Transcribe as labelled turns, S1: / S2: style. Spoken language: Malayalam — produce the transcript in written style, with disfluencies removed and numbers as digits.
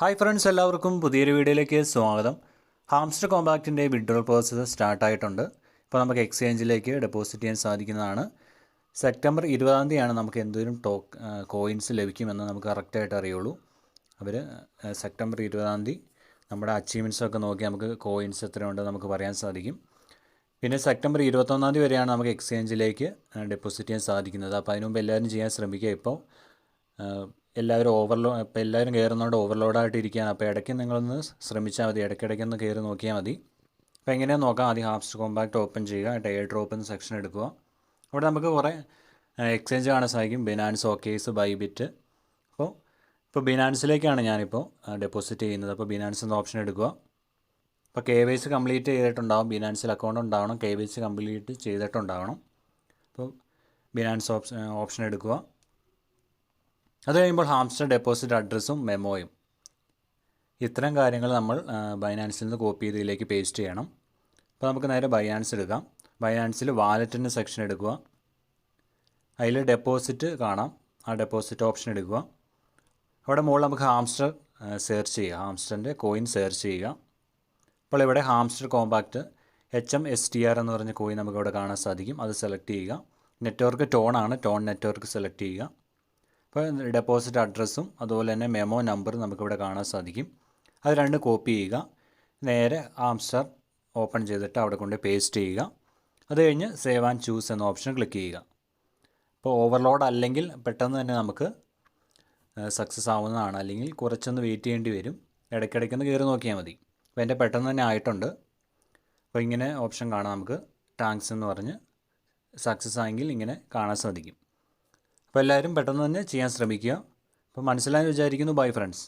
S1: ഹായ് ഫ്രണ്ട്സ്, എല്ലാവർക്കും പുതിയൊരു വീഡിയോയിലേക്ക് സ്വാഗതം. ഹാംസ്റ്റർ കോമ്പാക്റ്റിൻ്റെ വിഡ്രോൾ പ്രോസസ്സ് സ്റ്റാർട്ടായിട്ടുണ്ട്. ഇപ്പോൾ നമുക്ക് എക്സ്ചേഞ്ചിലേക്ക് ഡെപ്പോസിറ്റ് ചെയ്യാൻ സാധിക്കുന്നതാണ്. സെപ്റ്റംബർ 20-ാം തീയതിയാണ് നമുക്ക് എന്തെങ്കിലും കോയിൻസ് ലഭിക്കുമെന്ന് നമുക്ക് കറക്റ്റായിട്ട് അറിയുള്ളൂ. അവർ സെപ്റ്റംബർ 20-ാം തീയതി നമ്മുടെ അച്ചീവ്മെൻറ്റ്സൊക്കെ നോക്കി നമുക്ക് കോയിൻസ് എത്രയുണ്ടെന്ന് നമുക്ക് പറയാൻ സാധിക്കും. പിന്നെ സെപ്റ്റംബർ 21-ാം തീയതി വരെയാണ് നമുക്ക് എക്സ്ചേഞ്ചിലേക്ക് ഡെപ്പോസിറ്റ് ചെയ്യാൻ സാധിക്കുന്നത്. അപ്പോൾ അതിന് മുമ്പ് എല്ലാവരും ചെയ്യാൻ ശ്രമിക്കുക. ഇപ്പോൾ എല്ലാവരും ഇപ്പോൾ എല്ലാവരും കയറുന്നതുകൊണ്ട് ഓവർലോഡായിട്ട് ഇരിക്കുകയാണ്. അപ്പോൾ ഇടയ്ക്ക് നിങ്ങളൊന്ന് ശ്രമിച്ചാൽ മതി, ഇടയ്ക്കിടയ്ക്കൊന്ന് കയറി നോക്കിയാൽ മതി. അപ്പോൾ എങ്ങനെയാണെന്ന് നോക്കാം. ആദ്യം ഹാംസ്റ്റർ കോമ്പാക്റ്റ് ഓപ്പൺ ചെയ്യുക, എയർ ഡ്രോപ്പ് എന്ന സെക്ഷൻ എടുക്കുക. അവിടെ നമുക്ക് കുറേ എക്സ്ചേഞ്ച് കാണാൻ സാധിക്കും. Binance, OKX, Bybit. ഇപ്പോൾ ബിനാൻസിലേക്കാണ് ഞാനിപ്പോൾ ഡെപ്പോസിറ്റ് ചെയ്യുന്നത്. അപ്പോൾ ബിനാൻസ് എന്ന ഓപ്ഷൻ എടുക്കുക. അപ്പോൾ KYC കംപ്ലീറ്റ് ചെയ്തിട്ടുണ്ടാകും. ബിനാൻസിൽ അക്കൗണ്ട് ഉണ്ടാവണം, KYC കംപ്ലീറ്റ് ചെയ്തിട്ടുണ്ടാവണം. അപ്പോൾ ബിനാൻസ് ഓപ്ഷൻ എടുക്കുക. അത് കഴിയുമ്പോൾ ഹാംസ്റ്റർ ഡെപ്പോസിറ്റ് അഡ്രസ്സും മെമ്മോയും, ഇത്തരം കാര്യങ്ങൾ നമ്മൾ ബൈനാൻസിൽ നിന്ന് കോപ്പി ചെയ്ത് ഇതിലേക്ക് പേസ്റ്റ് ചെയ്യണം. അപ്പോൾ നമുക്ക് നേരെ ബൈനാൻസ് എടുക്കാം. ബൈനാൻസിൽ വാലറ്റിൻ്റെ സെക്ഷൻ എടുക്കുക. അതിൽ ഡെപ്പോസിറ്റ് കാണാം, ആ ഡെപ്പോസിറ്റ് ഓപ്ഷൻ എടുക്കുക. അവിടെ മുകളിൽ നമുക്ക് ഹാംസ്റ്റർ സെർച്ച് ചെയ്യുക, ഹാംസ്റ്ററിൻ്റെ കോയിൻ സെർച്ച് ചെയ്യുക. അപ്പോൾ ഇവിടെ ഹാംസ്റ്റർ കോമ്പാക്റ്റ് HMSTR എന്ന് പറഞ്ഞ കോയിൻ നമുക്കിവിടെ കാണാൻ സാധിക്കും. അത് സെലക്ട് ചെയ്യുക. നെറ്റ്വർക്ക് ടോൺ ആണ്, ടോൺ നെറ്റ്വർക്ക് സെലക്ട് ചെയ്യുക. അപ്പോൾ ഡെപ്പോസിറ്റ് അഡ്രസ്സും അതുപോലെ തന്നെ മെമ്മോ നമ്പറും നമുക്കിവിടെ കാണാൻ സാധിക്കും. അത് രണ്ട് കോപ്പി ചെയ്യുക. നേരെ ഹാംസ്റ്റർ ഓപ്പൺ ചെയ്തിട്ട് അവിടെ കൊണ്ട് പേസ്റ്റ് ചെയ്യുക. അത് കഴിഞ്ഞ് സേവ് ആൻഡ് ചൂസ് എന്ന ഓപ്ഷൻ ക്ലിക്ക് ചെയ്യുക. അപ്പോൾ ഓവർലോഡ് അല്ലെങ്കിൽ പെട്ടെന്ന് തന്നെ നമുക്ക് സക്സസ് ആവുന്നതാണ്, അല്ലെങ്കിൽ കുറച്ചൊന്ന് വെയിറ്റ് ചെയ്യേണ്ടി വരും. ഇടയ്ക്കിടയ്ക്കൊന്ന് കയറി നോക്കിയാൽ മതി. അപ്പോൾ എൻ്റെ പെട്ടെന്ന് തന്നെ ആയിട്ടുണ്ട്. അപ്പോൾ ഇങ്ങനെ ഓപ്ഷൻ കാണാം നമുക്ക്, താങ്ക്സ് എന്ന് പറഞ്ഞ് സക്സസ് ആയെങ്കിൽ ഇങ്ങനെ കാണാൻ സാധിക്കും. അപ്പോൾ എല്ലാവരും പെട്ടെന്ന് തന്നെ ചെയ്യാൻ ശ്രമിക്കുക. അപ്പോൾ മനസ്സിലായെന്ന് വിചാരിക്കുന്നു. Bye friends.